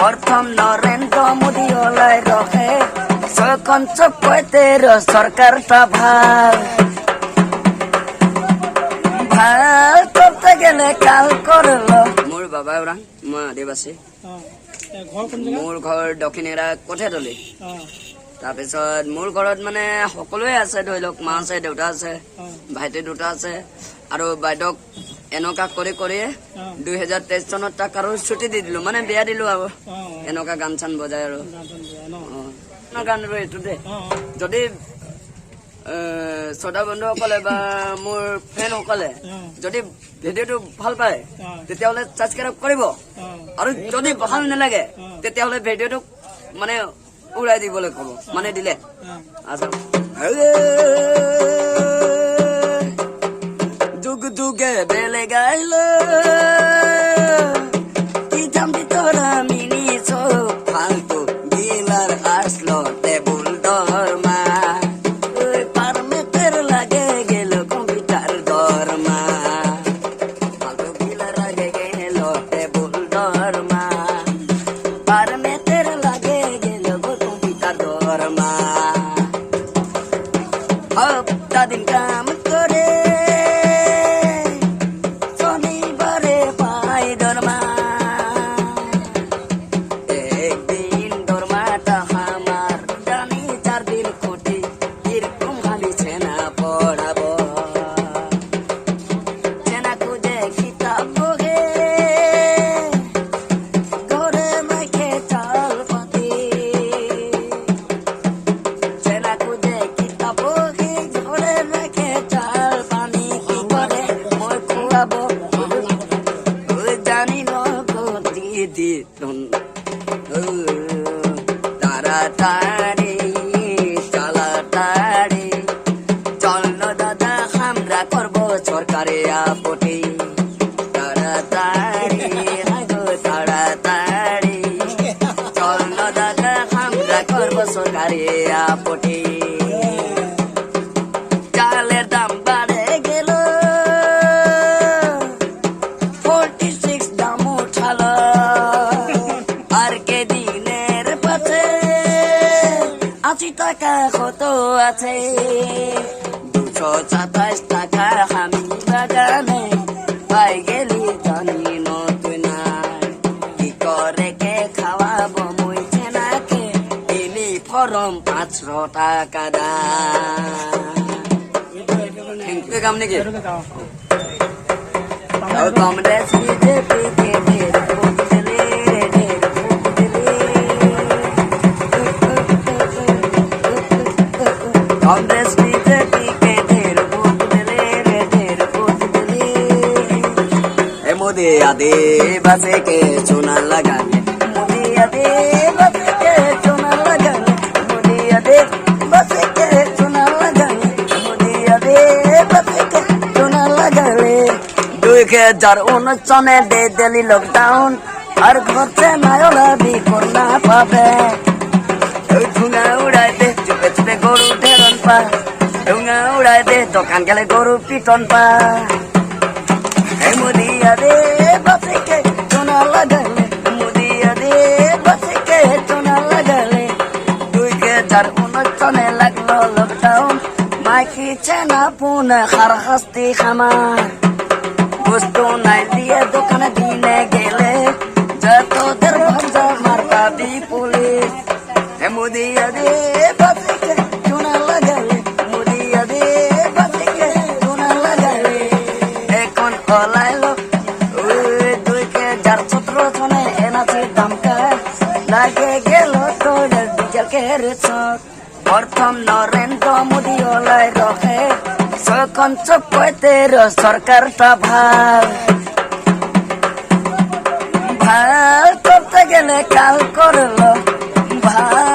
প্রথম নরেন্দ্র মোদী ওলাই রহে যখন চোখ কইতের সরকারটা ভাল ভাল করতে গেলে কাল করলো। মোৰ বাবা ওৰাং, মই আদিবাসী। মোৰ ঘৰ দক্ষিণেৰা কঠীয়াতলি। তাৰপিছত মোৰ ঘৰত মানে সকলোৱে আছে, ধৰি লওক মা আছে, দেউতা আছে, ভাইটি দুটা আছে আৰু বাইদেউক এনেকুৱা কৰি কৰি 2023 চনত তাক আৰু ছুটি দি দিলো, মানে বিয়া দিলো আৰু এনেকুৱা গান চান বজাই আৰু গান আৰু এইটো দেই। যদি শ্ৰোতা বন্ধুসকলে বা মোৰ ফ্ৰেণ্ডসকলে যদি ভিডিঅ'টো ভাল পায় তেতিয়াহ'লে ছাবস্ক্ৰাইব কৰিব, আৰু যদি ভাল নালাগে তেতিয়াহ'লে ভিডিঅ'টোক মানে উৰাই দিবলৈ ক'ব, মানে দিলে যুগ যুগে বেলে গাইল কি জামবি তোরা মিনি চোখ ফালতু গিলার আসলো টেবুল দরমা পারমেটের লাগে গেল কম্পিউটার দরমা ফালতু গিলার লাগে গেল টেবুল দরমা পারমেটের লাগে গেল কম্পিউটার দরমা হপ্তা দিন কাম করে শনিবারে পাই দরমা একদিন দরমাটা আমার জানি 4 দিন কোটি এরকম খালি ছেনা পড়াবো ছেনা খুঁজে কিতাব বহে ঘরে মাইকে চাল পাতি ছেনা খুঁজে কিতাব বহে ঘরে মাইকে চাল পানি কি করে মই খুয়াবো জানি নগতি দিতুন তাড়াতাড়ি চালাতাড়ি চল না দাদা আমরা করবো সরকারে আপত্তি তাড়াতাড়ি আগো তাড়াতাড়ি চল না দাদা আমরা করবো সরকারে আপত্তি চালের দাম বাড়ে গেল 46 দাম উঠালো আর কে দিনের পাশে 80 টাকা কত আছে 227 টাকা আমি বাগানে পাই গেলি জানি নতুন কি করে কে খাওয়াবো মই ছেনাকে ইউনিফর্ম 500 টাকা দাম কাম নাকি কংগ্রেস বিজেপি কে ঢের ভোট দিলে ঢের ভোট দিলে কংগ্রেস বিজেপি কে ঢের ভোট দিলে ঢের ভোট দিলে এ মোদি আদিবাসী কে চুনা লাগালে মোদি আদিবাসী কে চুনা লাগালে মোদি আদিবাসী কে চুনা লাগালে মোদি আদিবাসী কে চুনা লাগালে 2019 সনে দে দিলি লকডাউন আর ঘরতে নায়লা বি করোনা পাবে ঠুঙা উড়াই দে চুপে চুপে গরু ঢেরন পা ঠুঙা উড়াই দে দোকান গেলে গরু পিটন পা এই মোদি আদিবাসী কে চুনা লাগালে মোদি আদিবাসী কে চুনা লাগালে 2019 সনে লাগলো লকডাউন মাইকি চেনা পুনে খার হাস্তি খামা বস্তু নাই দিয়ে দোকানে দিনে গেলে যতদের ভাজা মারপাবি পুলিশ হে মোদি আদিবাসী কে চুনা লাগালে মোদি আদিবাসী কে চুনা লাগালে এখন ওলাইলো 2017 সনে এনাছি দামকা লাগে গেল তোর ডিজেল কেরোসিন প্রথম নরেন্দ্র মোদী ওলাই রহে যখন চোখ কইতের সরকারটা ভাল ভাল করতে গেলে কাল করলো ভাল